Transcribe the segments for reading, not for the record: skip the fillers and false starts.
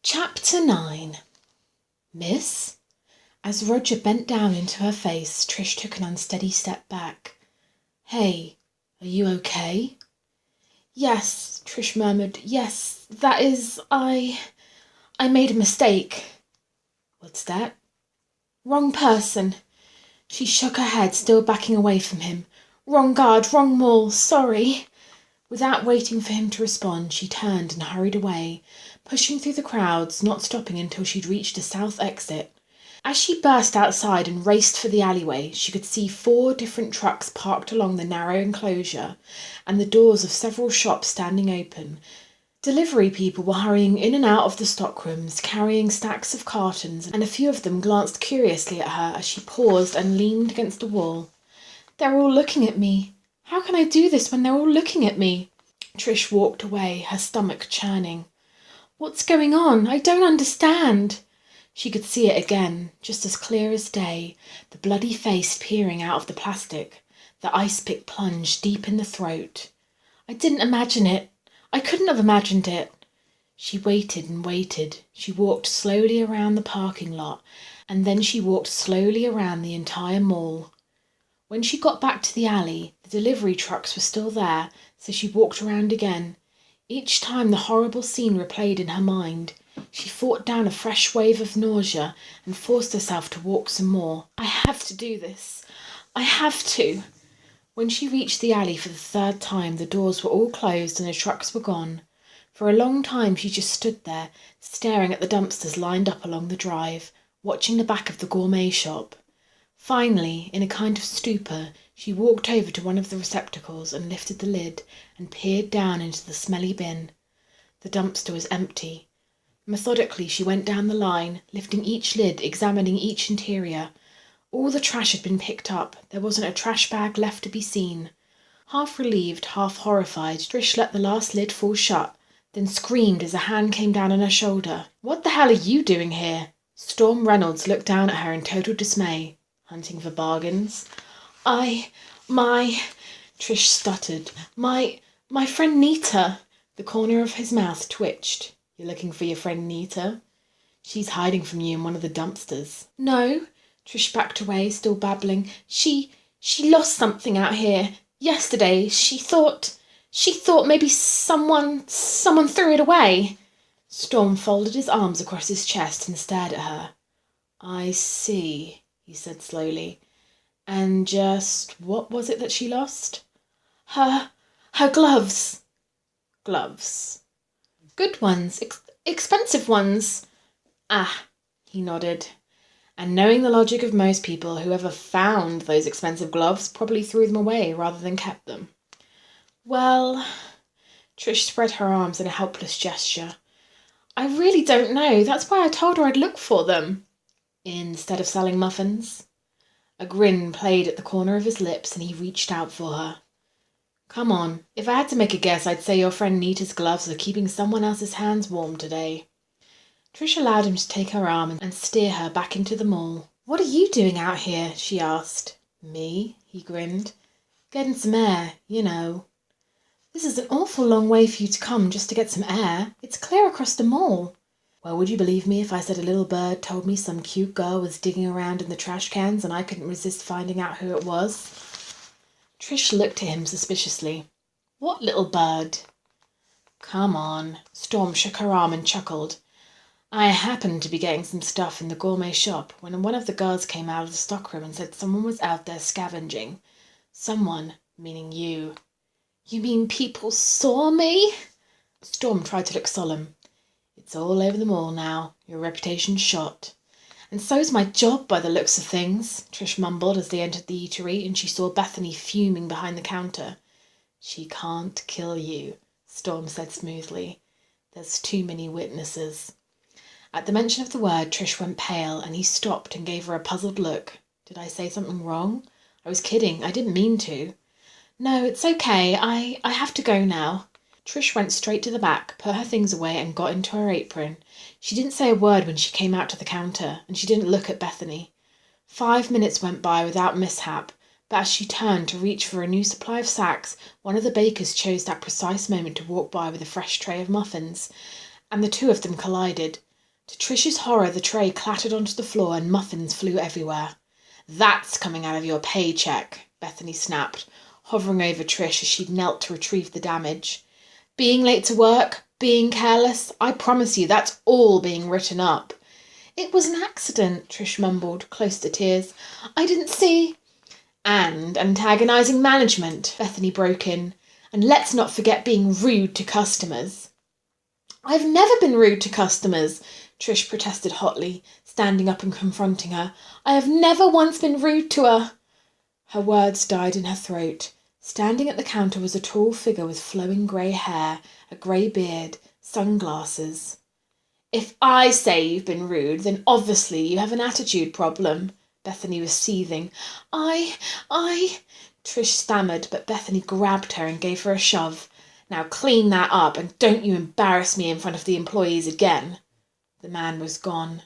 Chapter 9. Miss? As Roger bent down into her face, Trish took an unsteady step back. Hey, are you okay? Yes, Trish murmured. Yes, that is, I made a mistake. What's that? Wrong person. She shook her head, still backing away from him. Wrong guard, wrong mall, sorry. Without waiting for him to respond, she turned and hurried away, pushing through the crowds, not stopping until she'd reached a south exit. As she burst outside and raced for the alleyway, she could see 4 different trucks parked along the narrow enclosure and the doors of several shops standing open. Delivery people were hurrying in and out of the stockrooms, carrying stacks of cartons, and a few of them glanced curiously at her as she paused and leaned against the wall. They're all looking at me. How can I do this when they're all looking at me? Trish walked away, her stomach churning. What's going on? I don't understand. She could see it again, just as clear as day, the bloody face peering out of the plastic, the ice pick plunge deep in the throat. I didn't imagine it. I couldn't have imagined it. She waited and waited. She walked slowly around the parking lot, and then she walked slowly around the entire mall. When she got back to the alley, the delivery trucks were still there, so she walked around again. Each time the horrible scene replayed in her mind. She fought down a fresh wave of nausea and forced herself to walk some more. I have to do this. I have to. When she reached the alley for the 3rd time, the doors were all closed and the trucks were gone. For a long time she just stood there, staring at the dumpsters lined up along the drive, watching the back of the gourmet shop. Finally, in a kind of stupor, she walked over to one of the receptacles and lifted the lid and peered down into the smelly bin. The dumpster was empty. Methodically, she went down the line, lifting each lid, examining each interior. All the trash had been picked up. There wasn't a trash bag left to be seen. Half relieved, half horrified, Trish let the last lid fall shut, then screamed as a hand came down on her shoulder. What the hell are you doing here? Storm Reynolds looked down at her in total dismay. Hunting for bargains? Trish stuttered. My friend Nita. The corner of his mouth twitched. You're looking for your friend Nita? She's hiding from you in one of the dumpsters. No. Trish backed away, still babbling. She lost something out here. Yesterday. She thought maybe someone threw it away. Storm folded his arms across his chest and stared at her. I see, he said slowly. And just what was it that she lost? Her gloves. Gloves. Good ones. Expensive ones. Ah, he nodded. And knowing the logic of most people, whoever found those expensive gloves probably threw them away rather than kept them. Well, Trish spread her arms in a helpless gesture. I really don't know. That's why I told her I'd look for them. Instead of selling muffins? A grin played at the corner of his lips and he reached out for her. Come on, if I had to make a guess, I'd say your friend Nita's gloves are keeping someone else's hands warm today. Trish allowed him to take her arm and steer her back into the mall. What are you doing out here? She asked. Me? He grinned. Getting some air, you know. This is an awful long way for you to come just to get some air. It's clear across the mall. Well, would you believe me if I said a little bird told me some cute girl was digging around in the trash cans and I couldn't resist finding out who it was? Trish looked at him suspiciously. What little bird? Come on. Storm shook her arm and chuckled. I happened to be getting some stuff in the gourmet shop when one of the girls came out of the stockroom and said someone was out there scavenging. Someone, meaning you. You mean people saw me? Storm tried to look solemn. It's all over the mall now. Your reputation's shot. And so's my job by the looks of things, Trish mumbled as they entered the eatery and she saw Bethany fuming behind the counter. She can't kill you, Storm said smoothly. There's too many witnesses. At the mention of the word, Trish went pale and he stopped and gave her a puzzled look. Did I say something wrong? I was kidding. I didn't mean to. No, it's okay. I have to go now. Trish went straight to the back, put her things away and got into her apron. She didn't say a word when she came out to the counter, and she didn't look at Bethany. 5 minutes went by without mishap, but as she turned to reach for a new supply of sacks, one of the bakers chose that precise moment to walk by with a fresh tray of muffins, and the two of them collided. To Trish's horror, the tray clattered onto the floor and muffins flew everywhere. "That's coming out of your paycheck," Bethany snapped, hovering over Trish as she knelt to retrieve the damage. "Being late to work, being careless, I promise you that's all being written up." "It was an accident," Trish mumbled, close to tears. "I didn't see—" "And antagonizing management," Bethany broke in. "And let's not forget being rude to customers." "I've never been rude to customers," Trish protested hotly, standing up and confronting her. "I have never once been rude to a—" Her words died in her throat. Standing at the counter was a tall figure with flowing grey hair, a grey beard, sunglasses. "If I say you've been rude, then obviously you have an attitude problem." Bethany was seething. I... Trish stammered, but Bethany grabbed her and gave her a shove. "Now clean that up and don't you embarrass me in front of the employees again." The man was gone.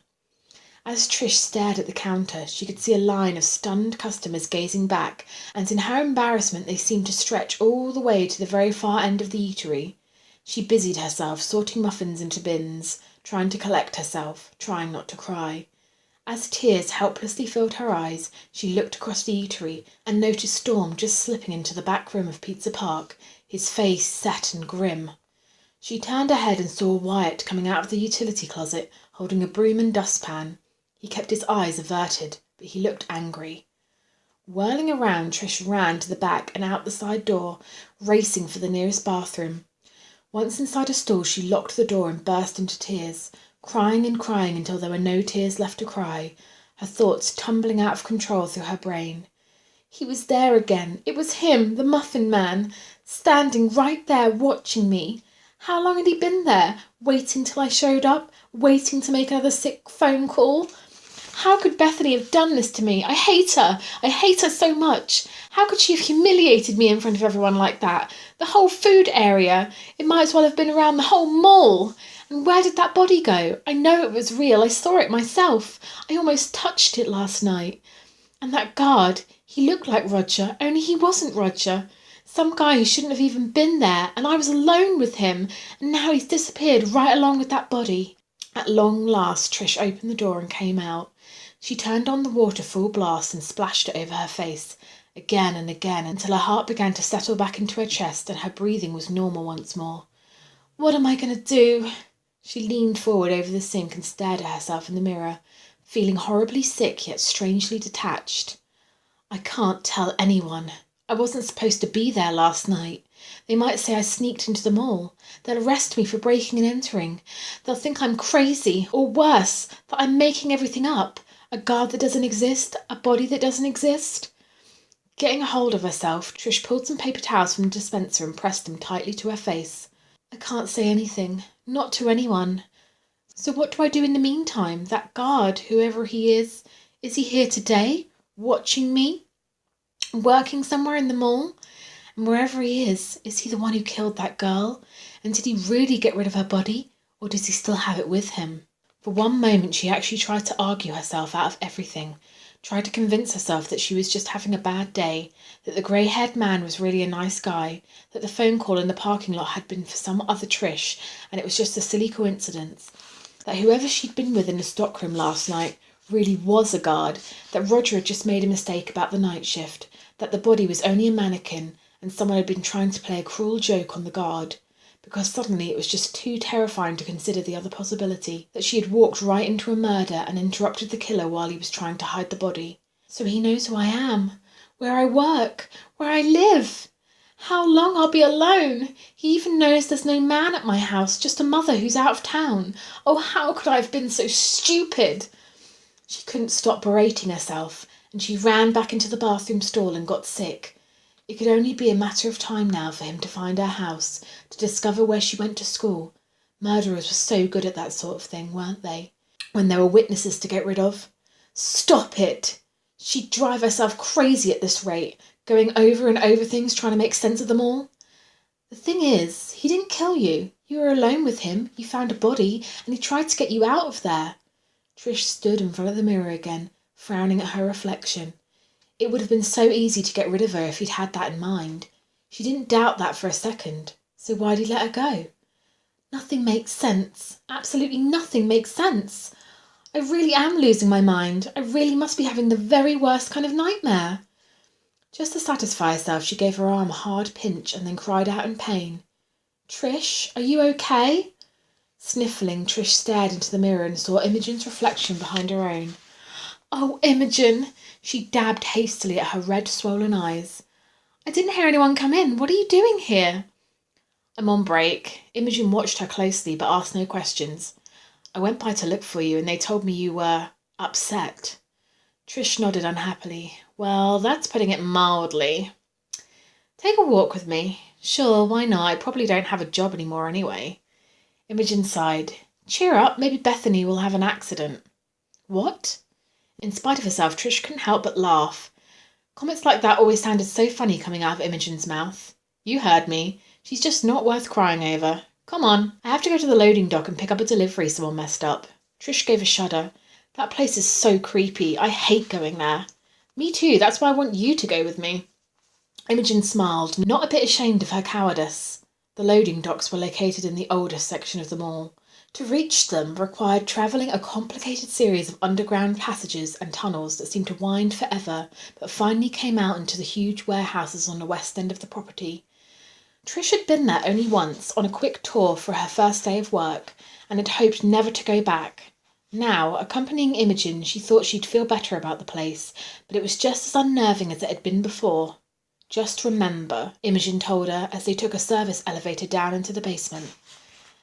As Trish stared at the counter, she could see a line of stunned customers gazing back, and in her embarrassment they seemed to stretch all the way to the very far end of the eatery. She busied herself, sorting muffins into bins, trying to collect herself, trying not to cry. As tears helplessly filled her eyes, she looked across the eatery and noticed Storm just slipping into the back room of Pizza Park, his face set and grim. She turned her head and saw Wyatt coming out of the utility closet, holding a broom and dustpan. He kept his eyes averted, but he looked angry. Whirling around, Trish ran to the back and out the side door, racing for the nearest bathroom. Once inside a stall, she locked the door and burst into tears, crying and crying until there were no tears left to cry, her thoughts tumbling out of control through her brain. He was there again. It was him, the muffin man, standing right there watching me. How long had he been there? Waiting till I showed up? Waiting to make another sick phone call? How could Bethany have done this to me? I hate her. I hate her so much. How could she have humiliated me in front of everyone like that? The whole food area. It might as well have been around the whole mall. And where did that body go? I know it was real. I saw it myself. I almost touched it last night. And that guard, he looked like Roger, only he wasn't Roger. Some guy who shouldn't have even been there, and I was alone with him, and now he's disappeared right along with that body. At long last, Trish opened the door and came out. She turned on the water full blast and splashed it over her face, again and again, until her heart began to settle back into her chest and her breathing was normal once more. "What am I going to do?" She leaned forward over the sink and stared at herself in the mirror, feeling horribly sick yet strangely detached. "I can't tell anyone. I wasn't supposed to be there last night. They might say I sneaked into the mall. They'll arrest me for breaking and entering. They'll think I'm crazy, or worse, that I'm making everything up. A guard that doesn't exist, a body that doesn't exist." Getting a hold of herself, Trish pulled some paper towels from the dispenser and pressed them tightly to her face. "I can't say anything, not to anyone. So what do I do in the meantime? That guard, whoever he is he here today, watching me? Working somewhere in the mall? And wherever he is he the one who killed that girl? And did he really get rid of her body? Or does he still have it with him?" For one moment she actually tried to argue herself out of everything, tried to convince herself that she was just having a bad day, that the grey-haired man was really a nice guy, that the phone call in the parking lot had been for some other Trish, and it was just a silly coincidence, that whoever she'd been with in the stockroom last night really was a guard, that Roger had just made a mistake about the night shift, that the body was only a mannequin, and someone had been trying to play a cruel joke on the guard. Because suddenly it was just too terrifying to consider the other possibility, that she had walked right into a murder and interrupted the killer while he was trying to hide the body. So he knows who I am, where I work, where I live, how long I'll be alone. He even knows there's no man at my house, just a mother who's out of town. Oh, how could I have been so stupid? She couldn't stop berating herself, and she ran back into the bathroom stall and got sick. It could only be a matter of time now for him to find her house, to discover where she went to school. Murderers were so good at that sort of thing, weren't they? When there were witnesses to get rid of. Stop it! She'd drive herself crazy at this rate, going over and over things, trying to make sense of them all. The thing is, he didn't kill you. You were alone with him, you found a body, and he tried to get you out of there. Trish stood in front of the mirror again, frowning at her reflection. It would have been so easy to get rid of her if he'd had that in mind. She didn't doubt that for a second. So why'd he let her go? Nothing makes sense. Absolutely nothing makes sense. I really am losing my mind. I really must be having the very worst kind of nightmare. Just to satisfy herself, she gave her arm a hard pinch and then cried out in pain. Trish, are you okay? Sniffling, Trish stared into the mirror and saw Imogen's reflection behind her own. Oh, Imogen! She dabbed hastily at her red, swollen eyes. I didn't hear anyone come in. What are you doing here? I'm on break. Imogen watched her closely but asked no questions. I went by to look for you and they told me you were upset. Trish nodded unhappily. Well, that's putting it mildly. Take a walk with me. Sure, why not? I probably don't have a job anymore anyway. Imogen sighed. Cheer up, maybe Bethany will have an accident. What? In spite of herself, Trish couldn't help but laugh. Comments like that always sounded so funny coming out of Imogen's mouth. You heard me. She's just not worth crying over. Come on. I have to go to the loading dock and pick up a delivery someone messed up. Trish gave a shudder. That place is so creepy. I hate going there. Me too. That's why I want you to go with me. Imogen smiled, not a bit ashamed of her cowardice. The loading docks were located in the oldest section of the mall. To reach them required travelling a complicated series of underground passages and tunnels that seemed to wind forever, but finally came out into the huge warehouses on the west end of the property. Trish had been there only once, on a quick tour for her first day of work, and had hoped never to go back. Now, accompanying Imogen, she thought she'd feel better about the place, but it was just as unnerving as it had been before. Just remember, Imogen told her as they took a service elevator down into the basement,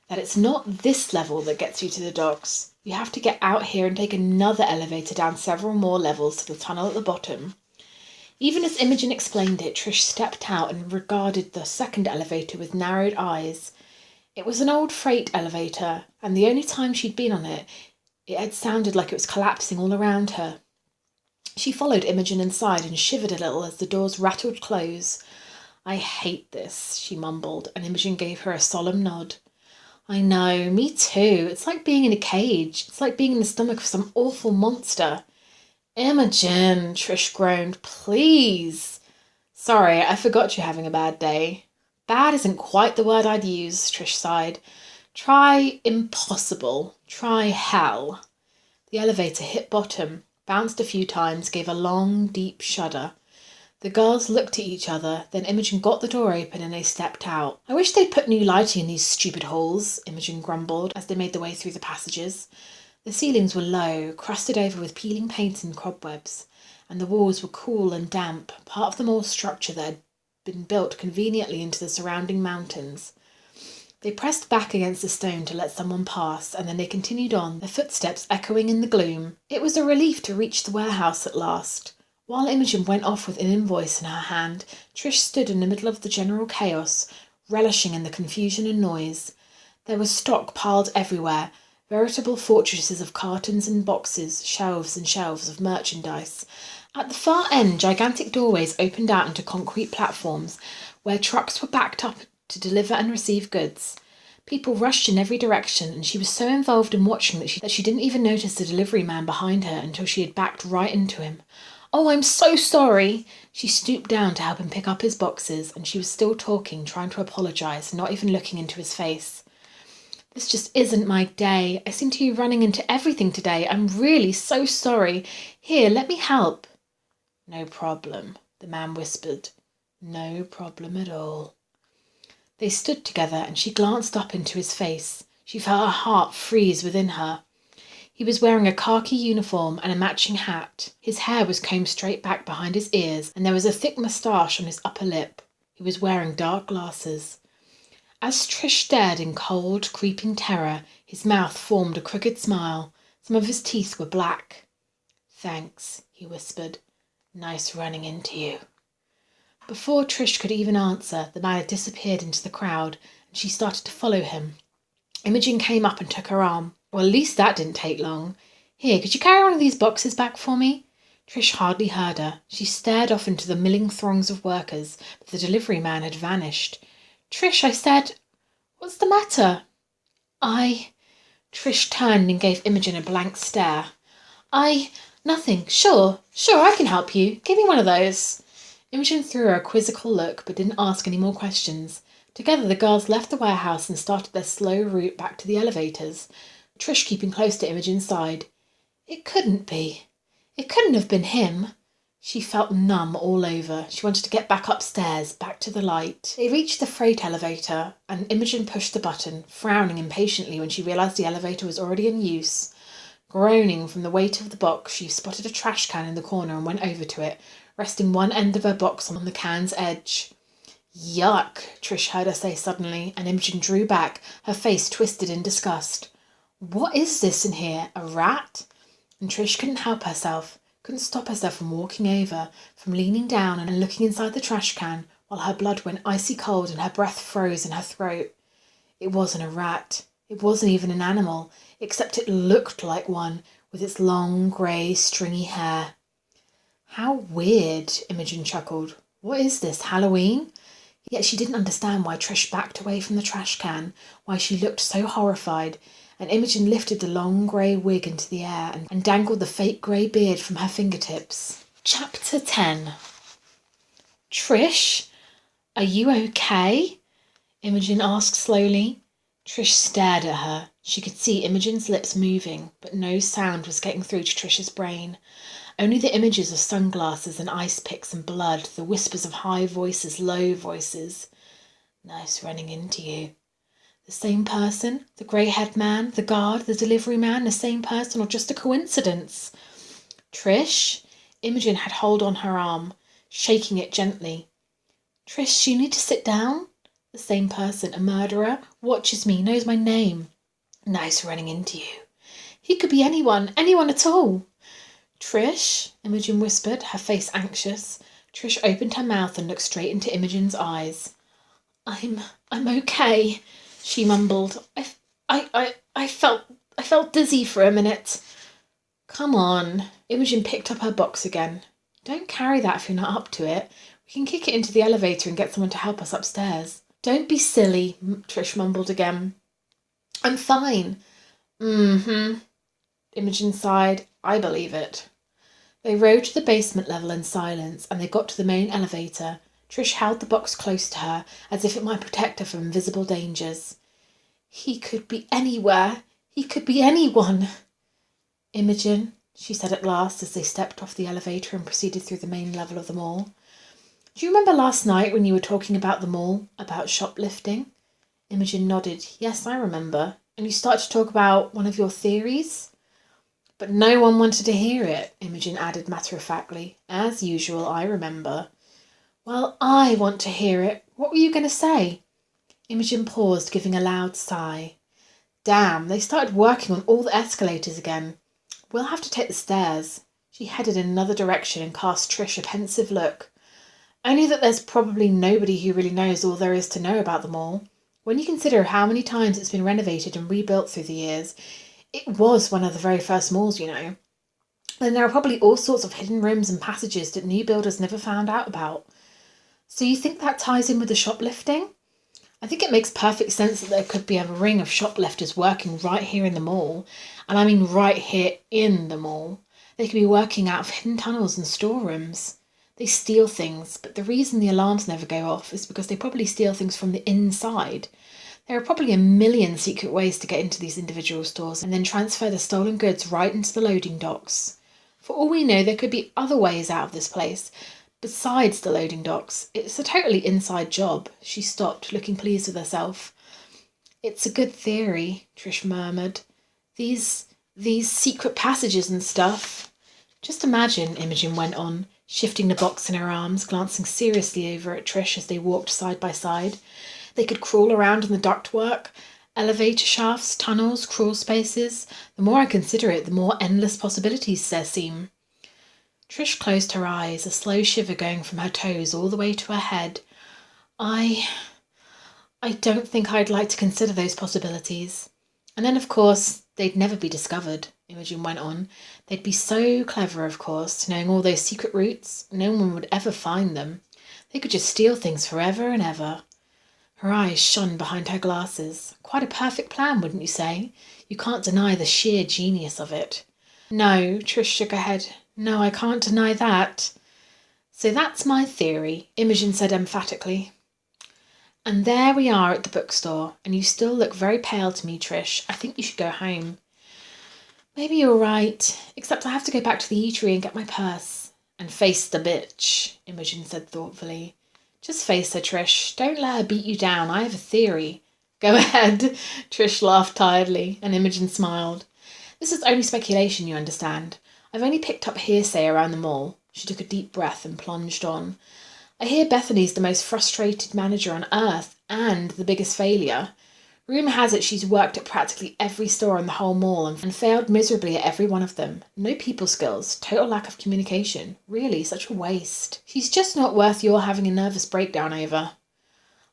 that it's not this level that gets you to the docks. You have to get out here and take another elevator down several more levels to the tunnel at the bottom. Even as Imogen explained it, Trish stepped out and regarded the second elevator with narrowed eyes. It was an old freight elevator, and the only time she'd been on it, it had sounded like it was collapsing all around her. She followed Imogen inside and shivered a little as the doors rattled close. I hate this, she mumbled, and Imogen gave her a solemn nod. I know, me too. It's like being in a cage. It's like being in the stomach of some awful monster. Imogen, Trish groaned, please. Sorry, I forgot you're having a bad day. Bad isn't quite the word I'd use, Trish sighed. Try impossible. Try hell. The elevator hit bottom, bounced a few times, gave a long, deep shudder. The girls looked at each other, then Imogen got the door open and they stepped out. I wish they'd put new lighting in these stupid halls, Imogen grumbled as they made their way through the passages. The ceilings were low, crusted over with peeling paint and cobwebs, and the walls were cool and damp, part of the mall structure that had been built conveniently into the surrounding mountains. They pressed back against the stone to let someone pass, and then they continued on, their footsteps echoing in the gloom. It was a relief to reach the warehouse at last. While Imogen went off with an invoice in her hand, Trish stood in the middle of the general chaos, relishing in the confusion and noise. There was stock piled everywhere, veritable fortresses of cartons and boxes, shelves and shelves of merchandise. At the far end, gigantic doorways opened out into concrete platforms, where trucks were backed up to deliver and receive goods. People rushed in every direction, and she was so involved in watching that she didn't even notice the delivery man behind her until she had backed right into him. Oh, I'm so sorry. She stooped down to help him pick up his boxes, and she was still talking, trying to apologise, not even looking into his face. This just isn't my day. I seem to be running into everything today. I'm really so sorry. Here, let me help. No problem, the man whispered. No problem at all. They stood together, and she glanced up into his face. She felt her heart freeze within her. He was wearing a khaki uniform and a matching hat. His hair was combed straight back behind his ears, and there was a thick moustache on his upper lip. He was wearing dark glasses. As Trish stared in cold, creeping terror, his mouth formed a crooked smile. Some of his teeth were black. Thanks, he whispered. Nice running into you. Before Trish could even answer, the man had disappeared into the crowd, and she started to follow him. Imogen came up and took her arm. Well, at least that didn't take long. Here, could you carry one of these boxes back for me? Trish hardly heard her. She stared off into the milling throngs of workers, but the delivery man had vanished. Trish, I said, what's the matter? Trish turned and gave Imogen a blank stare. Nothing. Sure, I can help you. Give me one of those. Imogen threw her a quizzical look, but didn't ask any more questions. Together, the girls left the warehouse and started their slow route back to the elevators, Trish keeping close to Imogen's side. It couldn't be. It couldn't have been him. She felt numb all over. She wanted to get back upstairs, back to the light. They reached the freight elevator, and Imogen pushed the button, frowning impatiently when she realised the elevator was already in use. Groaning from the weight of the box, she spotted a trash can in the corner and went over to it, resting one end of her box on the can's edge. Yuck, Trish heard her say suddenly, and Imogen drew back, her face twisted in disgust. What is this in here? A rat? And Trish couldn't help herself, couldn't stop herself from walking over, from leaning down and looking inside the trash can, while her blood went icy cold and her breath froze in her throat. It wasn't a rat. It wasn't even an animal, except it looked like one, with its long, grey, stringy hair. How weird, Imogen chuckled. What is this, Halloween? Yet she didn't understand why Trish backed away from the trash can, why she looked so horrified, and Imogen lifted the long grey wig into the air and dangled the fake grey beard from her fingertips. Chapter 10. Trish, are you okay? Imogen asked slowly. Trish stared at her. She could see Imogen's lips moving, but no sound was getting through to Trish's brain. Only the images of sunglasses and ice picks and blood, the whispers of high voices, low voices. Nice running into you. The same person? The grey-haired man? The guard? The delivery man? The same person, or just a coincidence? Trish? Imogen had hold on her arm, shaking it gently. Trish, you need to sit down. The same person, a murderer, watches me, knows my name. Nice running into you. He could be anyone at all. Trish, Imogen whispered, her face anxious. Trish opened her mouth and looked straight into Imogen's eyes. I'm okay, she mumbled. I felt dizzy for a minute. Come on. Imogen picked up her box again. Don't carry that if you're not up to it. We can kick it into the elevator and get someone to help us upstairs. Don't be silly, Trish mumbled again. I'm fine. Imogen sighed. I believe it. They rode to the basement level in silence, and they got to the main elevator. Trish held the box close to her, as if it might protect her from invisible dangers. He could be anywhere. He could be anyone. Imogen, she said at last, as they stepped off the elevator and proceeded through the main level of the mall. Do you remember last night when you were talking about the mall, about shoplifting? Imogen nodded. Yes, I remember. And you started to talk about one of your theories? But no one wanted to hear it, Imogen added matter-of-factly. As usual, I remember. Well, I want to hear it. What were you going to say? Imogen paused, giving a loud sigh. Damn, they started working on all the escalators again. We'll have to take the stairs. She headed in another direction and cast Trish a pensive look. Only that there's probably nobody who really knows all there is to know about the mall. When you consider how many times it's been renovated and rebuilt through the years, it was one of the very first malls, you know. And there are probably all sorts of hidden rooms and passages that new builders never found out about. So you think that ties in with the shoplifting? I think it makes perfect sense that there could be a ring of shoplifters working right here in the mall. And I mean right here in the mall. They could be working out of hidden tunnels and storerooms. They steal things, but the reason the alarms never go off is because they probably steal things from the inside. There are probably a million secret ways to get into these individual stores and then transfer the stolen goods right into the loading docks. For all we know, there could be other ways out of this place, besides the loading docks. It's a totally inside job. She stopped, looking pleased with herself. It's a good theory, Trish murmured. These secret passages and stuff. Just imagine, Imogen went on, shifting the box in her arms, glancing seriously over at Trish as they walked side by side. They could crawl around in the ductwork, elevator shafts, tunnels, crawl spaces. The more I consider it, the more endless possibilities there seem. Trish closed her eyes, a slow shiver going from her toes all the way to her head. I don't think I'd like to consider those possibilities. And then, of course, they'd never be discovered, Imogen went on. They'd be so clever, of course, knowing all those secret routes. No one would ever find them. They could just steal things forever and ever. Her eyes shone behind her glasses. Quite a perfect plan, wouldn't you say? You can't deny the sheer genius of it. No, Trish shook her head. No, I can't deny that. So that's my theory, Imogen said emphatically. And there we are at the bookstore, and you still look very pale to me, Trish. I think you should go home. Maybe you're right, except I have to go back to the eatery and get my purse. And face the bitch, Imogen said thoughtfully. Just face her, Trish. Don't let her beat you down. I have a theory. Go ahead, Trish laughed tiredly, and Imogen smiled. This is only speculation, you understand. I've only picked up hearsay around the mall. She took a deep breath and plunged on. I hear Bethany's the most frustrated manager on earth and the biggest failure. Rumour has it she's worked at practically every store in the whole mall and failed miserably at every one of them. No people skills, total lack of communication. Really, such a waste. She's just not worth your having a nervous breakdown over.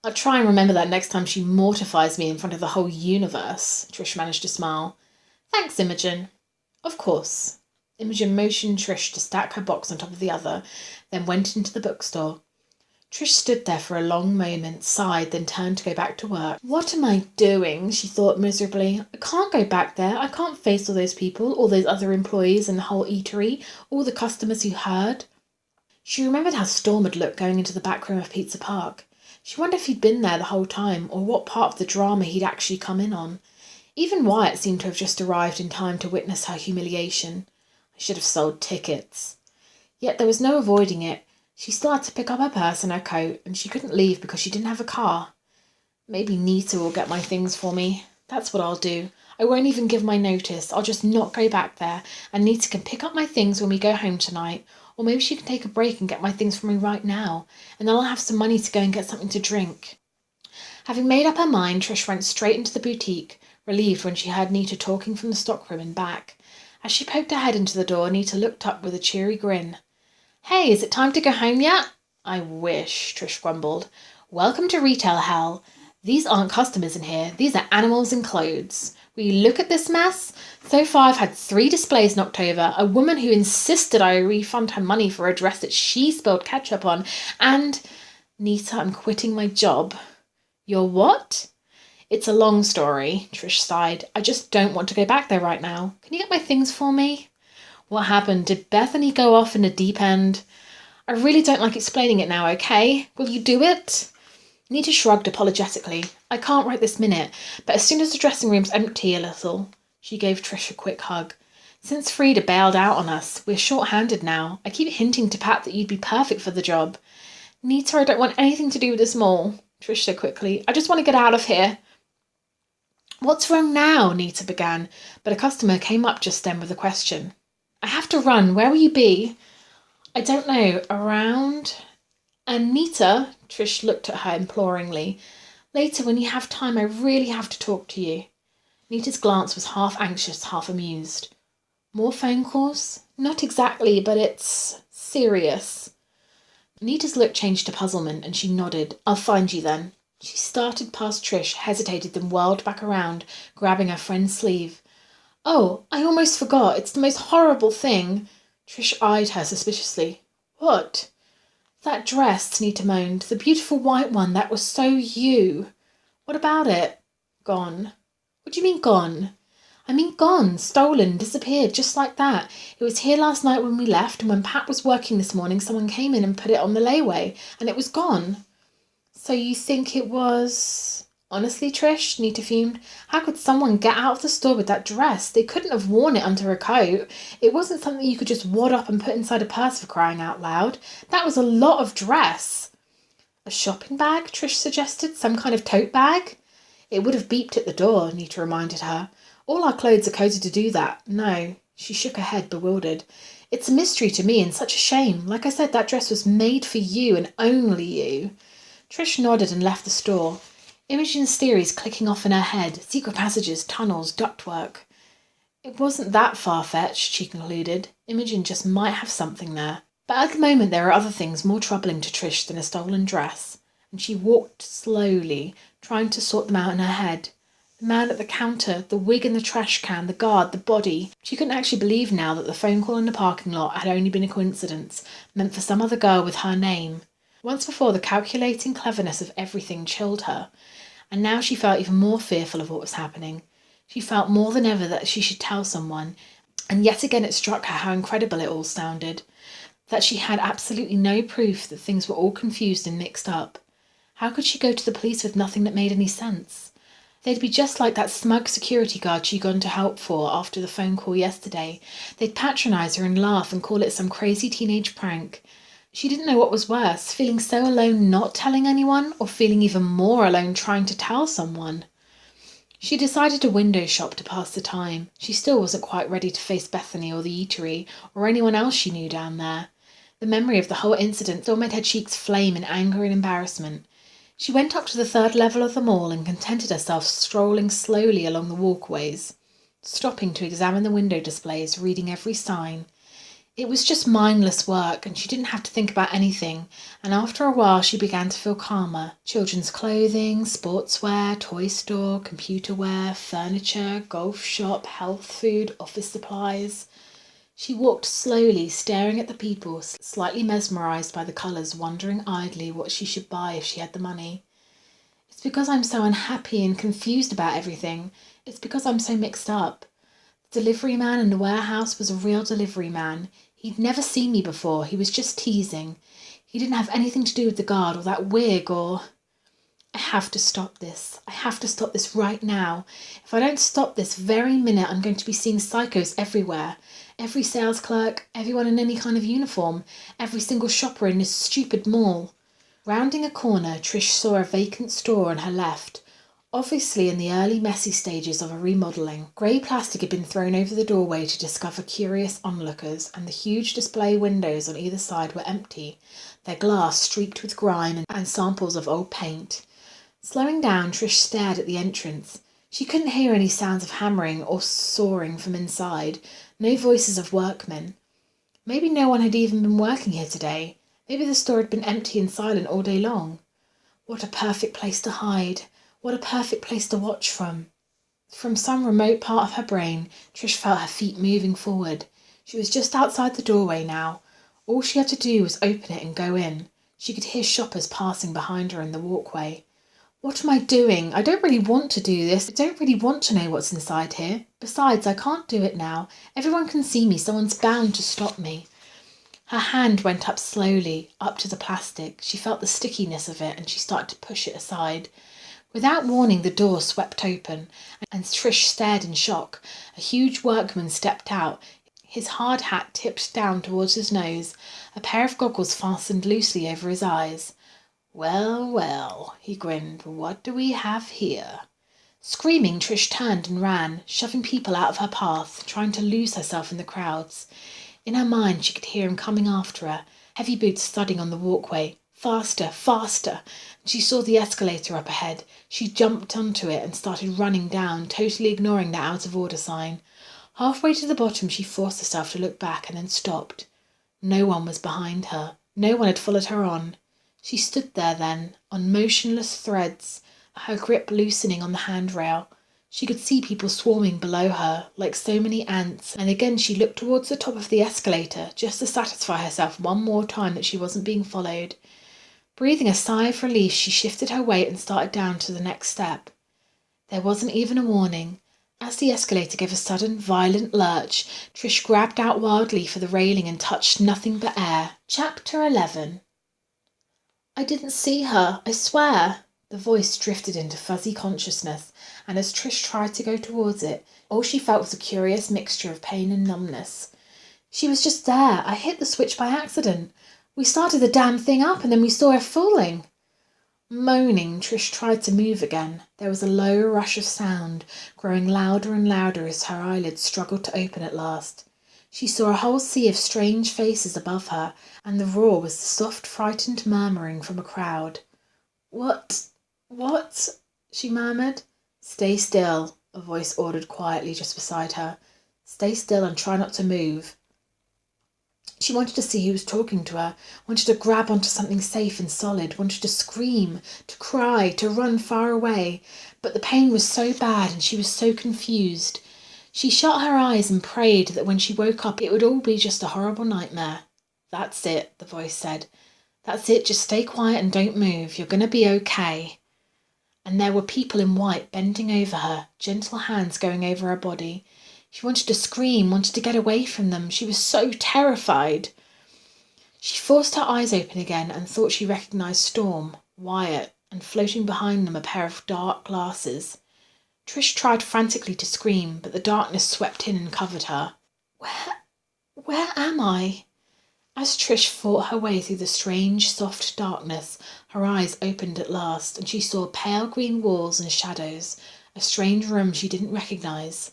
I'll try and remember that next time she mortifies me in front of the whole universe, Trish managed to smile. Thanks, Imogen. Of course. Imogen motioned Trish to stack her box on top of the other, then went into the bookstore. Trish stood there for a long moment, sighed, then turned to go back to work. What am I doing? She thought miserably. I can't go back there. I can't face all those people, all those other employees and the whole eatery, all the customers who heard. She remembered how Storm had looked going into the back room of Pizza Park. She wondered if he'd been there the whole time, or what part of the drama he'd actually come in on. Even Wyatt seemed to have just arrived in time to witness her humiliation. I should have sold tickets. Yet there was no avoiding it. She still had to pick up her purse and her coat, and she couldn't leave because she didn't have a car. Maybe Nita will get my things for me. That's what I'll do. I won't even give my notice. I'll just not go back there, and Nita can pick up my things when we go home tonight. Or maybe she can take a break and get my things for me right now, and then I'll have some money to go and get something to drink. Having made up her mind, Trish went straight into the boutique, relieved when she heard Nita talking from the stockroom and back. As she poked her head into the door, Nita looked up with a cheery grin. Hey, is it time to go home yet? I wish, Trish grumbled. Welcome to retail hell. These aren't customers in here. These are animals in clothes. Will you look at this mess? So far I've had 3 displays knocked over, a woman who insisted I refund her money for a dress that she spilled ketchup on, and... Nita, I'm quitting my job. You're what? It's a long story, Trish sighed. I just don't want to go back there right now. Can you get my things for me? What happened? Did Bethany go off in a deep end? I really don't like explaining it now, okay? Will you do it? Nita shrugged apologetically. I can't right this minute, but as soon as the dressing room's empty a little. She gave Trish a quick hug. Since Frida bailed out on us, we're short-handed now. I keep hinting to Pat that you'd be perfect for the job. Nita, I don't want anything to do with this mall, Trish said quickly. I just want to get out of here. What's wrong now? Nita began, but a customer came up just then with a question. I have to run. Where will you be? I don't know. Around? And Nita, Trish looked at her imploringly. Later, when you have time, I really have to talk to you. Nita's glance was half anxious, half amused. More phone calls? Not exactly, but it's serious. Nita's look changed to puzzlement, and she nodded. I'll find you then. She started past Trish, hesitated, then whirled back around, grabbing her friend's sleeve. Oh, I almost forgot. It's the most horrible thing. Trish eyed her suspiciously. What? That dress, Nita moaned. The beautiful white one. That was so you. What about it? Gone. What do you mean gone? I mean gone. Stolen. Disappeared. Just like that. It was here last night when we left, and when Pat was working this morning, someone came in and put it on the layaway, and it was gone. So you think it was... Honestly, Trish, Nita fumed, how could someone get out of the store with that dress? They couldn't have worn it under a coat. It wasn't something you could just wad up and put inside a purse, for crying out loud. That was a lot of dress. A shopping bag, Trish suggested, some kind of tote bag? It would have beeped at the door, Nita reminded her. All our clothes are coded to do that. No. She shook her head, bewildered. It's a mystery to me and such a shame. Like I said, that dress was made for you and only you. Trish nodded and left the store. Imogen's theories clicking off in her head, secret passages, tunnels, ductwork. It wasn't that far-fetched, she concluded. Imogen just might have something there. But at the moment there were other things more troubling to Trish than a stolen dress, and she walked slowly, trying to sort them out in her head. The man at the counter, the wig in the trash can, the guard, the body. She couldn't actually believe now that the phone call in the parking lot had only been a coincidence, meant for some other girl with her name. Once before, the calculating cleverness of everything chilled her, and now she felt even more fearful of what was happening. She felt more than ever that she should tell someone, and yet again it struck her how incredible it all sounded, that she had absolutely no proof that things were all confused and mixed up. How could she go to the police with nothing that made any sense? They'd be just like that smug security guard she'd gone to help for after the phone call yesterday. They'd patronise her and laugh and call it some crazy teenage prank. She didn't know what was worse, feeling so alone not telling anyone, or feeling even more alone trying to tell someone. She decided to window shop to pass the time. She still wasn't quite ready to face Bethany or the eatery, or anyone else she knew down there. The memory of the whole incident still made her cheeks flame in anger and embarrassment. She went up to the 3rd level of the mall and contented herself strolling slowly along the walkways, stopping to examine the window displays, reading every sign. It was just mindless work, and she didn't have to think about anything, and after a while she began to feel calmer. Children's clothing, sportswear, toy store, computer wear, furniture, golf shop, health food, office supplies. She walked slowly, staring at the people, slightly mesmerised by the colours, wondering idly what she should buy if she had the money. It's because I'm so unhappy and confused about everything. It's because I'm so mixed up. The delivery man in the warehouse was a real delivery man. He'd never seen me before. He was just teasing. He didn't have anything to do with the guard or that wig or... I have to stop this. I have to stop this right now. If I don't stop this very minute, I'm going to be seeing psychos everywhere. Every sales clerk, everyone in any kind of uniform, every single shopper in this stupid mall. Rounding a corner, Trish saw a vacant store on her left, obviously in the early messy stages of a remodelling. Grey plastic had been thrown over the doorway to discover curious onlookers, and the huge display windows on either side were empty, their glass streaked with grime and samples of old paint. Slowing down, Trish stared at the entrance. She couldn't hear any sounds of hammering or sawing from inside, no voices of workmen. Maybe no one had even been working here today. Maybe the store had been empty and silent all day long. What a perfect place to hide. What a perfect place to watch from. From some remote part of her brain, Trish felt her feet moving forward. She was just outside the doorway now. All she had to do was open it and go in. She could hear shoppers passing behind her in the walkway. What am I doing? I don't really want to do this. I don't really want to know what's inside here. Besides, I can't do it now. Everyone can see me. Someone's bound to stop me. Her hand went up slowly, up to the plastic. She felt the stickiness of it and she started to push it aside. Without warning, the door swept open and Trish stared in shock. A huge workman stepped out, his hard hat tipped down towards his nose, a pair of goggles fastened loosely over his eyes. "Well, well," he grinned, "what do we have here?" Screaming, Trish turned and ran, shoving people out of her path, trying to lose herself in the crowds. In her mind, she could hear him coming after her, heavy boots thudding on the walkway. Faster, faster! And she saw the escalator up ahead. She jumped onto it and started running down, totally ignoring the out-of-order sign. Halfway to the bottom, she forced herself to look back and then stopped. No one was behind her. No one had followed her on. She stood there then, on motionless threads, her grip loosening on the handrail. She could see people swarming below her, like so many ants, and again she looked towards the top of the escalator, just to satisfy herself one more time that she wasn't being followed. Breathing a sigh of relief, she shifted her weight and started down to the next step. There wasn't even a warning. As the escalator gave a sudden, violent lurch, Trish grabbed out wildly for the railing and touched nothing but air. Chapter 11. "I didn't see her, I swear." The voice drifted into fuzzy consciousness, and as Trish tried to go towards it, all she felt was a curious mixture of pain and numbness. "She was just there. I hit the switch by accident. We started the damn thing up and then we saw her falling." Moaning, Trish tried to move again. There was a low rush of sound, growing louder and louder as her eyelids struggled to open at last. She saw a whole sea of strange faces above her, and the roar was the soft, frightened murmuring from a crowd. What? She murmured. "Stay still," a voice ordered quietly just beside her. "Stay still and try not to move." She wanted to see who was talking to her, wanted to grab onto something safe and solid, wanted to scream, to cry, to run far away, but the pain was so bad and she was so confused. She shut her eyes and prayed that when she woke up it would all be just a horrible nightmare. "That's it," the voice said. "That's it, just stay quiet and don't move. You're going to be okay." And there were people in white bending over her, gentle hands going over her body. She wanted to scream, wanted to get away from them. She was so terrified. She forced her eyes open again and thought she recognised Storm, Wyatt, and floating behind them a pair of dark glasses. Trish tried frantically to scream, but the darkness swept in and covered her. Where am I? As Trish fought her way through the strange, soft darkness, her eyes opened at last, and she saw pale green walls and shadows, a strange room she didn't recognise.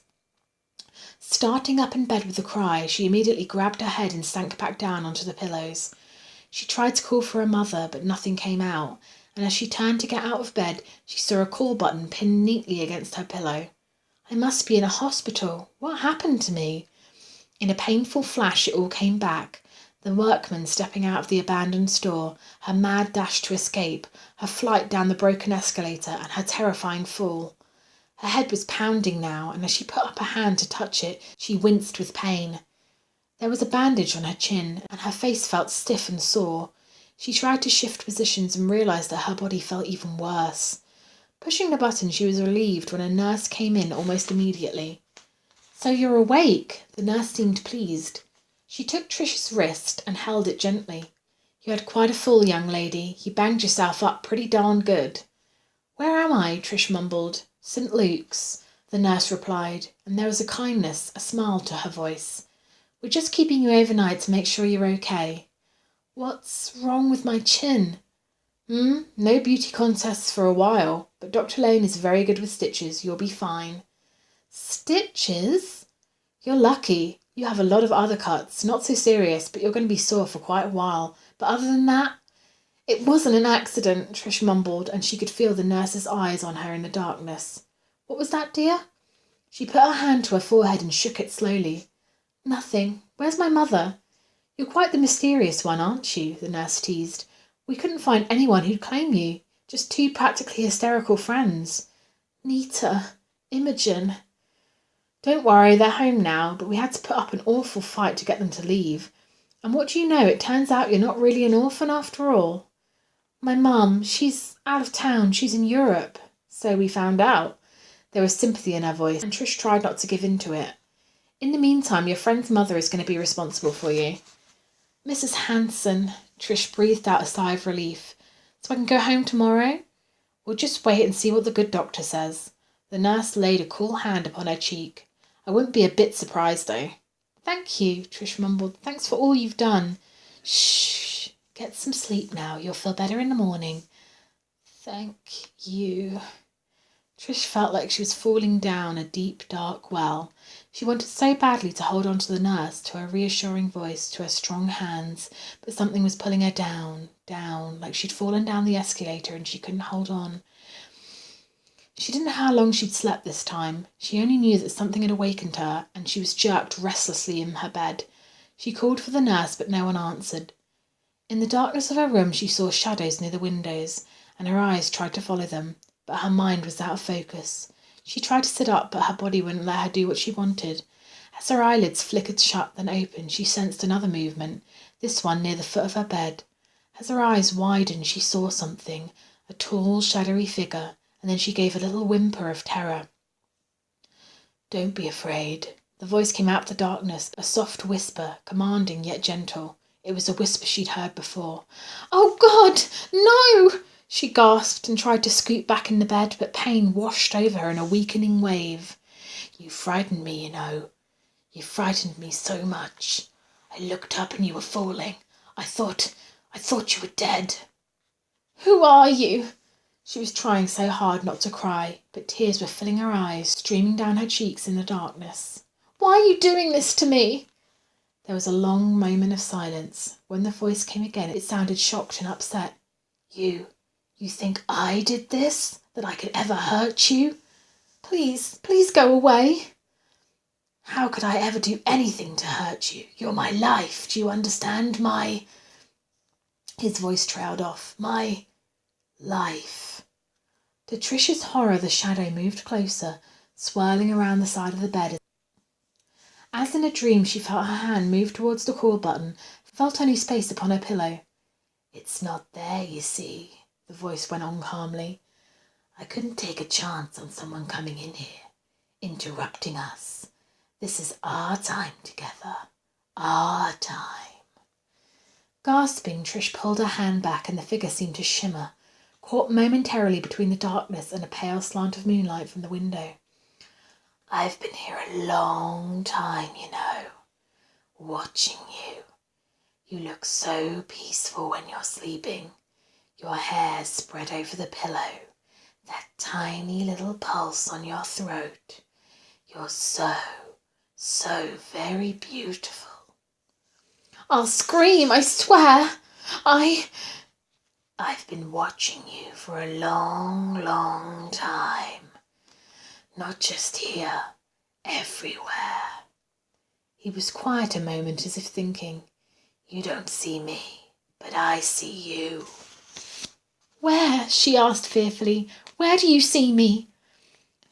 Starting up in bed with a cry, she immediately grabbed her head and sank back down onto the pillows. She tried to call for her mother, but nothing came out, and as she turned to get out of bed, she saw a call button pinned neatly against her pillow. I must be in a hospital. What happened to me? In a painful flash, it all came back. The workman stepping out of the abandoned store, her mad dash to escape, her flight down the broken escalator, and her terrifying fall. Her head was pounding now, and as she put up her hand to touch it, she winced with pain. There was a bandage on her chin, and her face felt stiff and sore. She tried to shift positions and realised that her body felt even worse. Pushing the button, she was relieved when a nurse came in almost immediately. "So you're awake?" The nurse seemed pleased. She took Trish's wrist and held it gently. "You had quite a fall, young lady. You banged yourself up pretty darn good." "Where am I?" Trish mumbled. "St. Luke's," the nurse replied, and there was a kindness, a smile to her voice. "We're just keeping you overnight to make sure you're okay." "What's wrong with my chin?" No beauty contests for a while, but Dr. Lane is very good with stitches. You'll be fine." "Stitches?" "You're lucky. You have a lot of other cuts. Not so serious, but you're going to be sore for quite a while. But other than that—" "It wasn't an accident," Trish mumbled, and she could feel the nurse's eyes on her in the darkness. "What was that, dear?" She put her hand to her forehead and shook it slowly. "Nothing. Where's my mother?" "You're quite the mysterious one, aren't you?" the nurse teased. "We couldn't find anyone who'd claim you. Just two practically hysterical friends. Nita, Imogen. Don't worry, they're home now, but we had to put up an awful fight to get them to leave. And what do you know, it turns out you're not really an orphan after all." "My mum, she's out of town. She's in Europe." "So we found out." There was sympathy in her voice, and Trish tried not to give in to it. "In the meantime, your friend's mother is going to be responsible for you." "Mrs. Hanson," Trish breathed out a sigh of relief. "So I can go home tomorrow?" "We'll just wait and see what the good doctor says." The nurse laid a cool hand upon her cheek. "I wouldn't be a bit surprised, though." "Thank you," Trish mumbled. "Thanks for all you've done." "Shh. Get some sleep now. You'll feel better in the morning." "Thank you." Trish felt like she was falling down a deep, dark well. She wanted so badly to hold on to the nurse, to her reassuring voice, to her strong hands, but something was pulling her down, down, like she'd fallen down the escalator and she couldn't hold on. She didn't know how long she'd slept this time. She only knew that something had awakened her, and she was jerked restlessly in her bed. She called for the nurse, but no one answered. In the darkness of her room, she saw shadows near the windows, and her eyes tried to follow them, but her mind was out of focus. She tried to sit up, but her body wouldn't let her do what she wanted. As her eyelids flickered shut, then opened, she sensed another movement, this one near the foot of her bed. As her eyes widened, she saw something, a tall, shadowy figure, and then she gave a little whimper of terror. "Don't be afraid." The voice came out of the darkness, a soft whisper, commanding yet gentle. It was a whisper she'd heard before. "Oh, God, no!" She gasped and tried to scoot back in the bed, but pain washed over her in a weakening wave. "You frightened me, you know. You frightened me so much. I looked up and you were falling. I thought you were dead." "Who are you?" She was trying so hard not to cry, but tears were filling her eyes, streaming down her cheeks in the darkness. "Why are you doing this to me?" There was a long moment of silence. When the voice came again, it sounded shocked and upset. You think I did this? That I could ever hurt you? Please go away." "How could I ever do anything to hurt you? You're my life. Do you understand? His voice trailed off. "My life." To Trish's horror, the shadow moved closer, swirling around the side of the bed. As in a dream, she felt her hand move towards the call button, felt only space upon her pillow. "It's not there, you see," the voice went on calmly. "I couldn't take a chance on someone coming in here, interrupting us. This is our time together. Our time." Gasping, Trish pulled her hand back and the figure seemed to shimmer. caught momentarily between the darkness and a pale slant of moonlight from the window. "I've been here a long time, you know, watching you. You look so peaceful when you're sleeping, your hair spread over the pillow, that tiny little pulse on your throat. You're so very beautiful." "I'll scream, I swear. I've been watching you for a long time. Not just here, everywhere." He was quiet a moment as if thinking. "You don't see me, but I see you." "Where?" she asked fearfully. "Where do you see me?"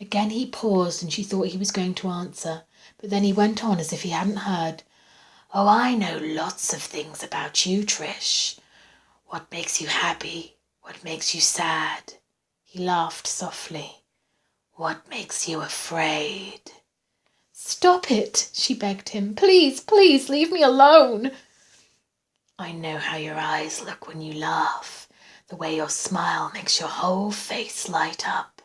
Again he paused and she thought he was going to answer, but then he went on as if he hadn't heard. "Oh, I know lots of things about you, Trish. What makes you happy? What makes you sad?" He laughed softly. "What makes you afraid?" "Stop it," she begged him. "Please, please, leave me alone." "I know how your eyes look when you laugh. The way your smile makes your whole face light up.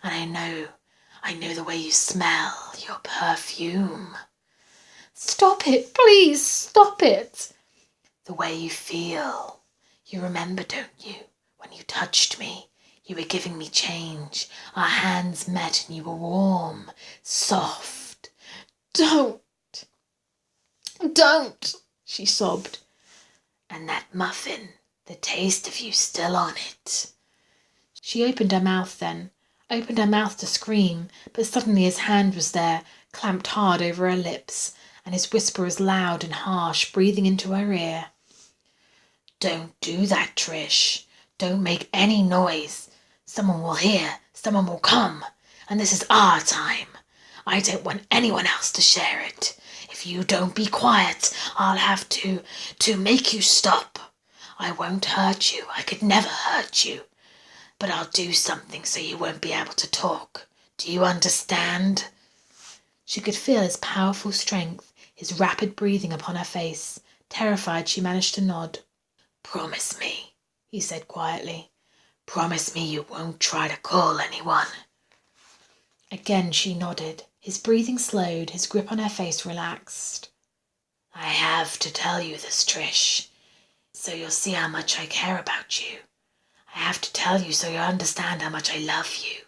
And I know the way you smell, your perfume." "Stop it, please, stop it." "The way you feel. You remember, don't you, when you touched me? You were giving me change. Our hands met and you were warm, soft." Don't, she sobbed. "And that muffin, the taste of you still on it." She opened her mouth to scream, but suddenly his hand was there, clamped hard over her lips, and his whisper was loud and harsh, breathing into her ear. "Don't do that, Trish. Don't make any noise. Someone will hear, someone will come, and this is our time. I don't want anyone else to share it. If you don't be quiet, I'll have to make you stop. I won't hurt you. I could never hurt you. But I'll do something so you won't be able to talk. Do you understand?" She could feel his powerful strength, his rapid breathing upon her face. Terrified, she managed to nod. "Promise me," he said quietly. "Promise me you won't try to call anyone." Again she nodded. His breathing slowed, his grip on her face relaxed. "I have to tell you this, Trish, so you'll see how much I care about you. I have to tell you so you'll understand how much I love you.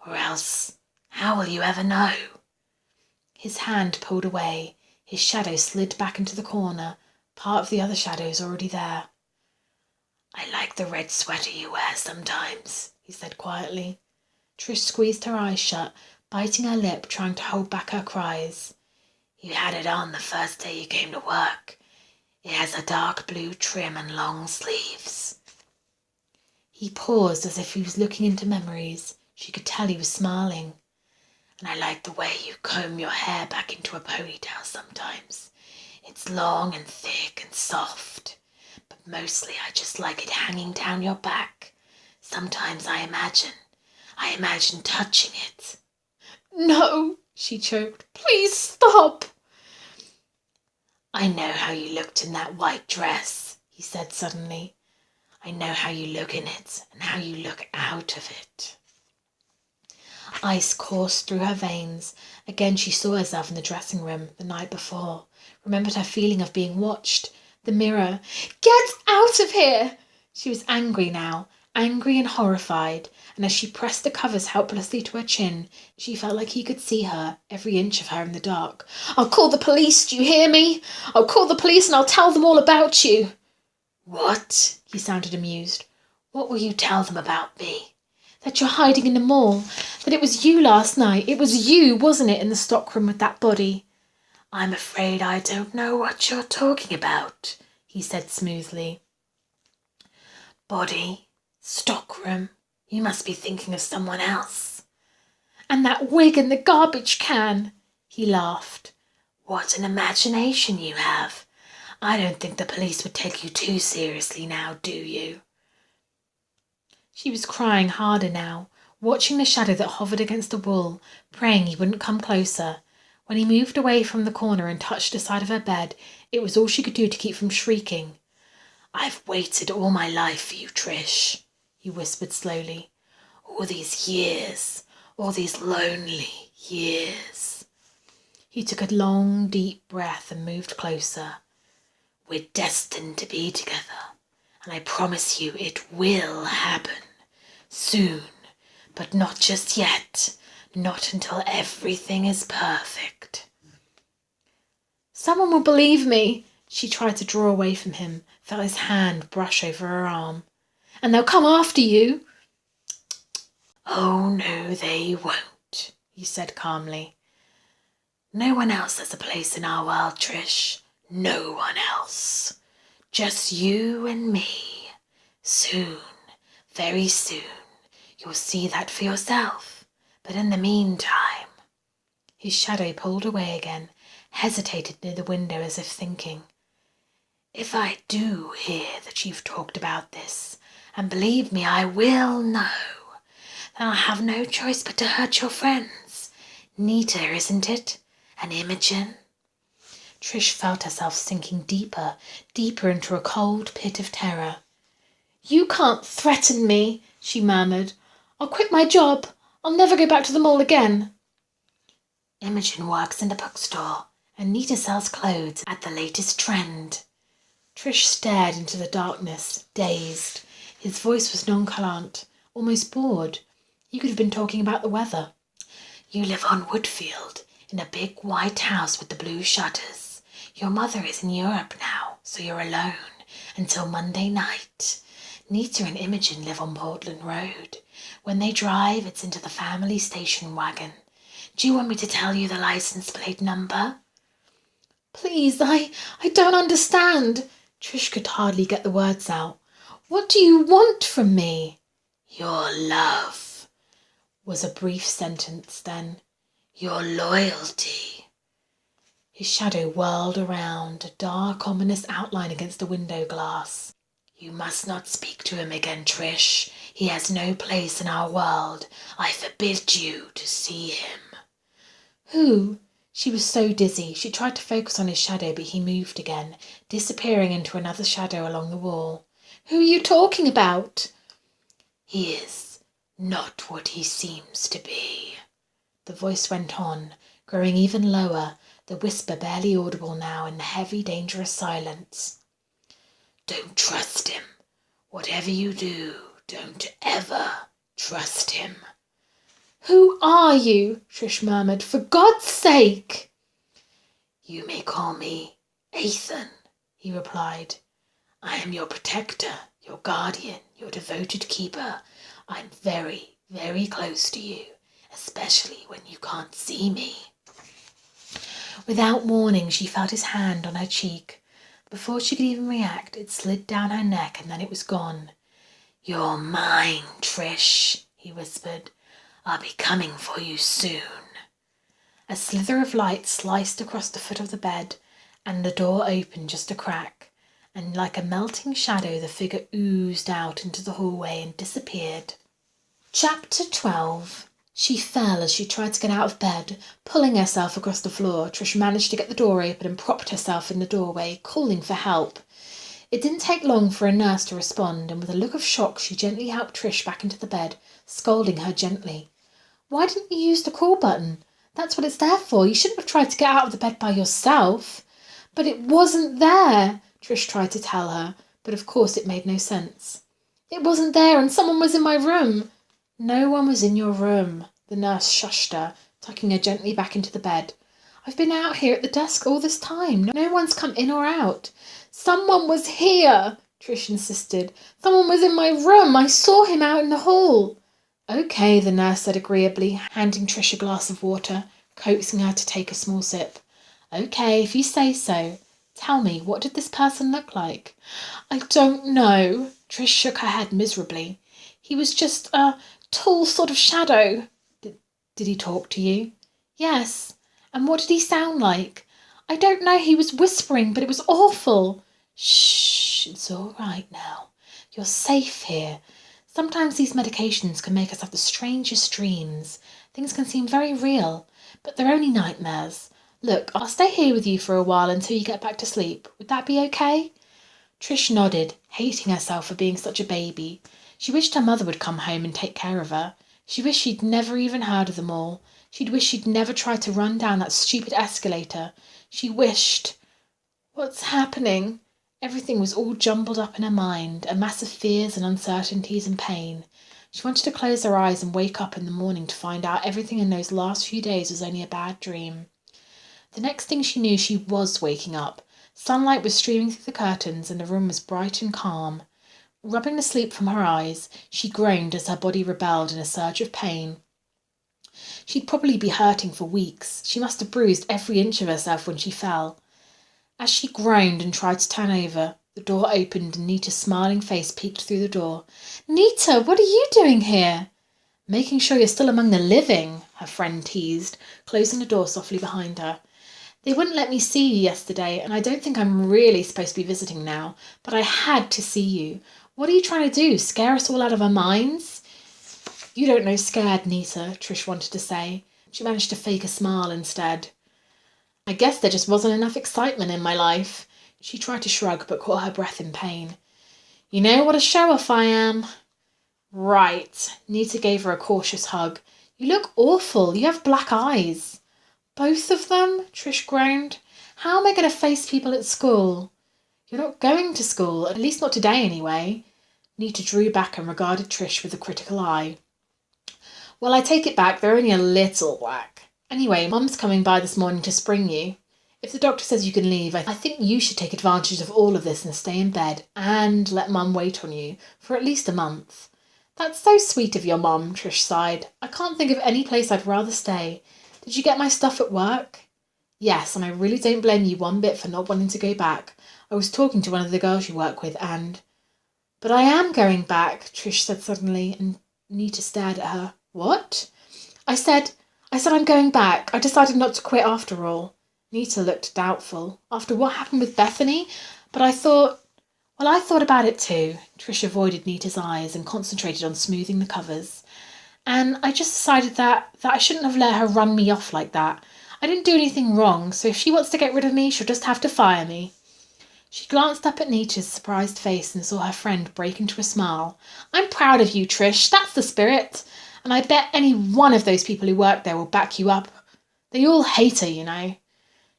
Or else, how will you ever know?" His hand pulled away. His shadow slid back into the corner, part of the other shadows already there. "I like the red sweater you wear sometimes," he said quietly. Trish squeezed her eyes shut, biting her lip, trying to hold back her cries. "You had it on the first day you came to work. It has a dark blue trim and long sleeves." He paused as if he was looking into memories. She could tell he was smiling. "And I like the way you comb your hair back into a ponytail sometimes. It's long and thick and soft. But mostly I just like it hanging down your back. Sometimes I imagine touching it." "No," she choked. "Please stop." "I know how you looked in that white dress," he said suddenly. "I know how you look in it and how you look out of it." Ice coursed through her veins. Again she saw herself in the dressing room the night before, remembered her feeling of being watched. The mirror. "Get out of here!" She was angry now, angry and horrified, and as she pressed the covers helplessly to her chin, she felt like he could see her, every inch of her in the dark. "I'll call the police, do you hear me? I'll call the police and I'll tell them all about you." "What?" He sounded amused. "What will you tell them about me?" "That you're hiding in the mall. That it was you last night. It was you, wasn't it, in the stockroom with that body?" "I'm afraid I don't know what you're talking about," he said smoothly. "Body? Stockroom? You must be thinking of someone else." "And that wig and the garbage can." He laughed. "What an imagination you have. I don't think the police would take you too seriously now, do you?" She was crying harder now, watching the shadow that hovered against the wall, praying he wouldn't come closer. When he moved away from the corner and touched the side of her bed, it was all she could do to keep from shrieking. "I've waited all my life for you, Trish. he whispered slowly. All these years, all these lonely years. He took a long, deep breath and moved closer. We're destined to be together, and I promise you it will happen. Soon, but not just yet. Not until everything is perfect. Someone will believe me. She tried to draw away from him, felt his hand brush over her arm. And they'll come after you. Oh, no, they won't, he said calmly. No one else has a place in our world, Trish. No one else. Just you and me. Soon, very soon, you'll see that for yourself. But in the meantime... His shadow pulled away again, hesitated near the window as if thinking. If I do hear that you've talked about this, and believe me, I will know, then I'll have no choice but to hurt your friends. Neater, isn't it? And Imogen? Trish felt herself sinking deeper, deeper into a cold pit of terror. You can't threaten me, she murmured. I'll quit my job. I'll never go back to the mall again. Imogen works in a bookstore, and Nita sells clothes at the latest trend. Trish stared into the darkness, dazed. His voice was nonchalant, almost bored. He could have been talking about the weather. You live on Woodfield, in a big white house with the blue shutters. Your mother is in Europe now, so you're alone until Monday night. Nita and Imogen live on Portland Road. When they drive, it's into the family station wagon. Do you want me to tell you the license plate number? Please, I don't understand. Trish could hardly get the words out. What do you want from me? Your love, was a brief sentence then. Your loyalty. His shadow whirled around, a dark, ominous outline against the window glass. You must not speak to him again, Trish. He has no place in our world. I forbid you to see him. Who? She was so dizzy. She tried to focus on his shadow, but he moved again, disappearing into another shadow along the wall. Who are you talking about? He is not what he seems to be. The voice went on, growing even lower, the whisper barely audible now in the heavy, dangerous silence. Don't trust him. Whatever you do, don't ever trust him. Who are you? Trish murmured. For God's sake! You may call me Ethan, he replied. I am your protector, your guardian, your devoted keeper. I'm very, very close to you, especially when you can't see me. Without warning, she felt his hand on her cheek. Before she could even react, it slid down her neck and then it was gone. You're mine, Trish, he whispered. I'll be coming for you soon. A slither of light sliced across the foot of the bed, and the door opened just a crack, and like a melting shadow the figure oozed out into the hallway and disappeared. Chapter 12. She fell as she tried to get out of bed. Pulling herself across the floor, Trish managed to get the door open and propped herself in the doorway, calling for help. It didn't take long for a nurse to respond, and with a look of shock she gently helped Trish back into the bed, scolding her gently. Why didn't you use the call button? That's what it's there for. You shouldn't have tried to get out of the bed by yourself. But it wasn't there, Trish tried to tell her, but of course it made no sense. It wasn't there and someone was in my room. No one was in your room. The nurse shushed her, tucking her gently back into the bed. I've been out here at the desk all this time. No one's come in or out. Someone was here, Trish insisted. Someone was in my room. I saw him out in the hall. Okay, the nurse said agreeably, handing Trish a glass of water, coaxing her to take a small sip. Okay, if you say so. Tell me, what did this person look like? I don't know. Trish shook her head miserably. He was just a tall sort of shadow. Did he talk to you? Yes. And what did he sound like? I don't know. He was whispering, but it was awful. Shh, it's all right now. You're safe here. Sometimes these medications can make us have the strangest dreams. Things can seem very real, but they're only nightmares. Look, I'll stay here with you for a while until you get back to sleep. Would that be okay? Trish nodded, hating herself for being such a baby. She wished her mother would come home and take care of her. She wished she'd never even heard of them all. She'd wished she'd never tried to run down that stupid escalator. She wished... What's happening? Everything was all jumbled up in her mind, a mass of fears and uncertainties and pain. She wanted to close her eyes and wake up in the morning to find out everything in those last few days was only a bad dream. The next thing she knew, she was waking up. Sunlight was streaming through the curtains and the room was bright and calm. Rubbing the sleep from her eyes, she groaned as her body rebelled in a surge of pain. She'd probably be hurting for weeks. She must have bruised every inch of herself when she fell. As she groaned and tried to turn over, the door opened and Nita's smiling face peeked through the door. "Nita, what are you doing here?" "Making sure you're still among the living," her friend teased, closing the door softly behind her. "They wouldn't let me see you yesterday, and I don't think I'm really supposed to be visiting now, but I had to see you. What are you trying to do, scare us all out of our minds?" "You don't know scared, Nita," Trish wanted to say. She managed to fake a smile instead. "I guess there just wasn't enough excitement in my life." She tried to shrug, but caught her breath in pain. "You know what a show-off I am." "Right." Nita gave her a cautious hug. "You look awful. You have black eyes." "Both of them?" Trish groaned. "How am I going to face people at school?" "You're not going to school, at least not today anyway." Nita drew back and regarded Trish with a critical eye. "Well, I take it back. They're only a little black. Anyway, Mum's coming by this morning to spring you. If the doctor says you can leave, I think you should take advantage of all of this and stay in bed and let Mum wait on you for at least a month." "That's so sweet of your Mum," Trish sighed. "I can't think of any place I'd rather stay. Did you get my stuff at work?" "Yes, and I really don't blame you one bit for not wanting to go back. I was talking to one of the girls you work with and..." "But I am going back," Trish said suddenly, and Nita stared at her. "What?" I said I'm going back. I decided not to quit after all." Nita looked doubtful. "After what happened with Bethany? But I thought..." "Well, I thought about it too." Trish avoided Nita's eyes and concentrated on smoothing the covers. "And I just decided that I shouldn't have let her run me off like that. I didn't do anything wrong, so if she wants to get rid of me, she'll just have to fire me." She glanced up at Nita's surprised face and saw her friend break into a smile. "I'm proud of you, Trish. That's the spirit. And I bet any one of those people who work there will back you up. They all hate her, you know."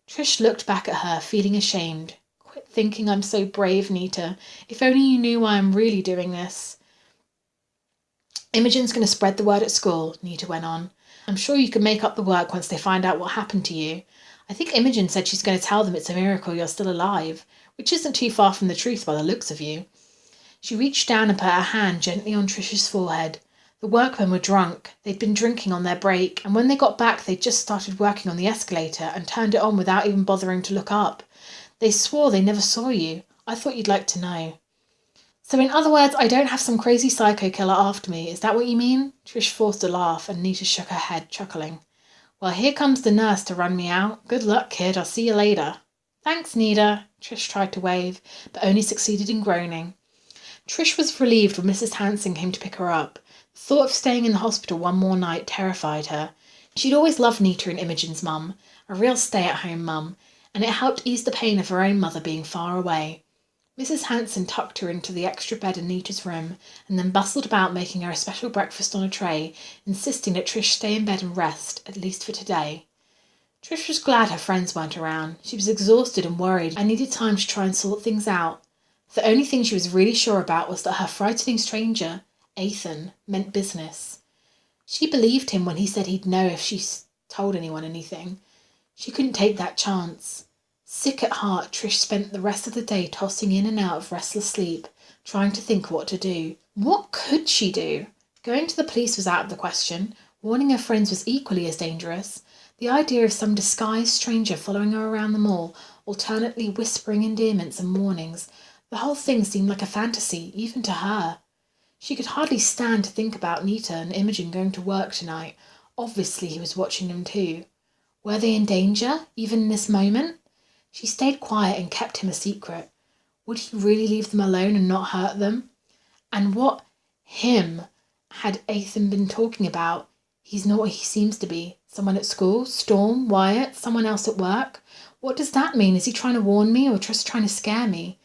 Trish looked back at her, feeling ashamed. "Quit thinking I'm so brave, Nita. If only you knew why I'm really doing this." "Imogen's going to spread the word at school," Nita went on. "I'm sure you can make up the work once they find out what happened to you. I think Imogen said she's going to tell them it's a miracle you're still alive, which isn't too far from the truth by the looks of you." She reached down and put her hand gently on Trish's forehead. The workmen were drunk. They'd been drinking on their break, and when they got back they'd just started working on the escalator and turned it on without even bothering to look up. They swore they never saw you. I thought you'd like to know. "So in other words, I don't have some crazy psycho killer after me, is that what you mean?" Trish forced a laugh, and Nita shook her head, chuckling. "Well, here comes the nurse to run me out. Good luck, kid. I'll see you later." "Thanks, Nita." Trish tried to wave, but only succeeded in groaning. Trish was relieved when Mrs. Hanson came to pick her up. The thought of staying in the hospital one more night terrified her. She'd always loved Nita and Imogen's mum, a real stay-at-home mum, and it helped ease the pain of her own mother being far away. Mrs. Hanson tucked her into the extra bed in Nita's room, and then bustled about making her a special breakfast on a tray, insisting that Trish stay in bed and rest, at least for today. Trish was glad her friends weren't around. She was exhausted and worried and needed time to try and sort things out. The only thing she was really sure about was that her frightening stranger, Ethan, meant business. She believed him when he said he'd know if she told anyone anything. She couldn't take that chance. Sick at heart, Trish spent the rest of the day tossing in and out of restless sleep, trying to think what to do. What could she do? Going to the police was out of the question. Warning her friends was equally as dangerous. The idea of some disguised stranger following her around the mall, alternately whispering endearments and warnings, the whole thing seemed like a fantasy, even to her. She could hardly stand to think about Nita and Imogen going to work tonight. Obviously he was watching them too. Were they in danger, even in this moment? She stayed quiet and kept him a secret. Would he really leave them alone and not hurt them? And what him had Ethan been talking about? He's not what he seems to be. Someone at school? Storm? Wyatt? Someone else at work? What does that mean? Is he trying to warn me or just trying to scare me?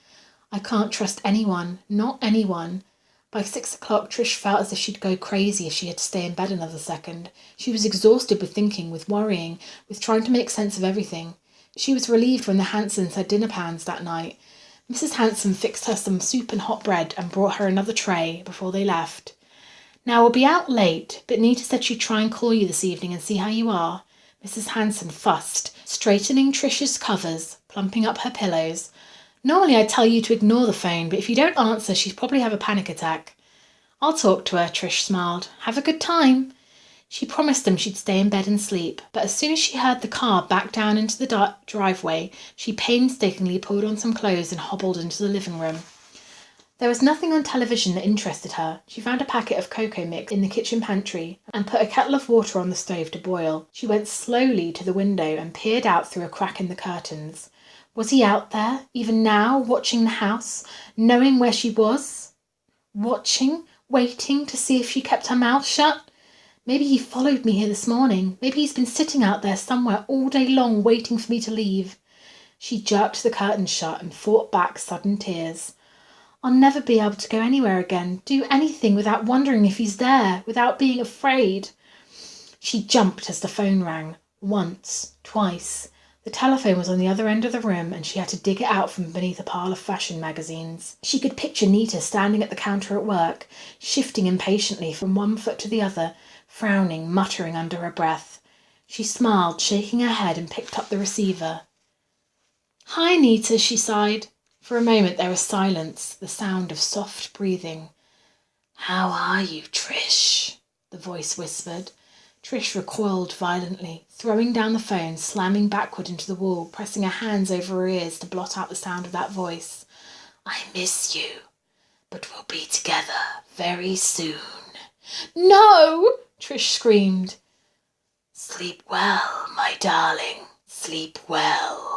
I can't trust anyone. Not anyone. By 6 o'clock, Trish felt as if she'd go crazy if she had to stay in bed another second. She was exhausted with thinking, with worrying, with trying to make sense of everything. She was relieved when the Hansons had dinner pans that night. Mrs. Hanson fixed her some soup and hot bread and brought her another tray before they left. "Now, we'll be out late, but Nita said she'd try and call you this evening and see how you are." Mrs. Hanson fussed, straightening Trish's covers, plumping up her pillows. "Normally I'd tell you to ignore the phone, but if you don't answer, she'd probably have a panic attack." "I'll talk to her," Trish smiled. "Have a good time." She promised them she'd stay in bed and sleep, but as soon as she heard the car back down into the driveway, she painstakingly pulled on some clothes and hobbled into the living room. There was nothing on television that interested her. She found a packet of cocoa mix in the kitchen pantry and put a kettle of water on the stove to boil. She went slowly to the window and peered out through a crack in the curtains. Was he out there, even now, watching the house, knowing where she was? Watching, waiting to see if she kept her mouth shut? Maybe he followed me here this morning. Maybe he's been sitting out there somewhere all day long waiting for me to leave. She jerked the curtains shut and fought back sudden tears. I'll never be able to go anywhere again, do anything without wondering if he's there, without being afraid. She jumped as the phone rang. Once, twice. The telephone was on the other end of the room and she had to dig it out from beneath a pile of fashion magazines. She could picture Nita standing at the counter at work, shifting impatiently from one foot to the other, frowning, muttering under her breath. She smiled, shaking her head, and picked up the receiver. "Hi, Nita," she sighed. For a moment there was silence, the sound of soft breathing. "How are you, Trish?" the voice whispered. Trish recoiled violently, throwing down the phone, slamming backward into the wall, pressing her hands over her ears to blot out the sound of that voice. "I miss you, but we'll be together very soon." "No!" Trish screamed. "Sleep well, my darling. Sleep well."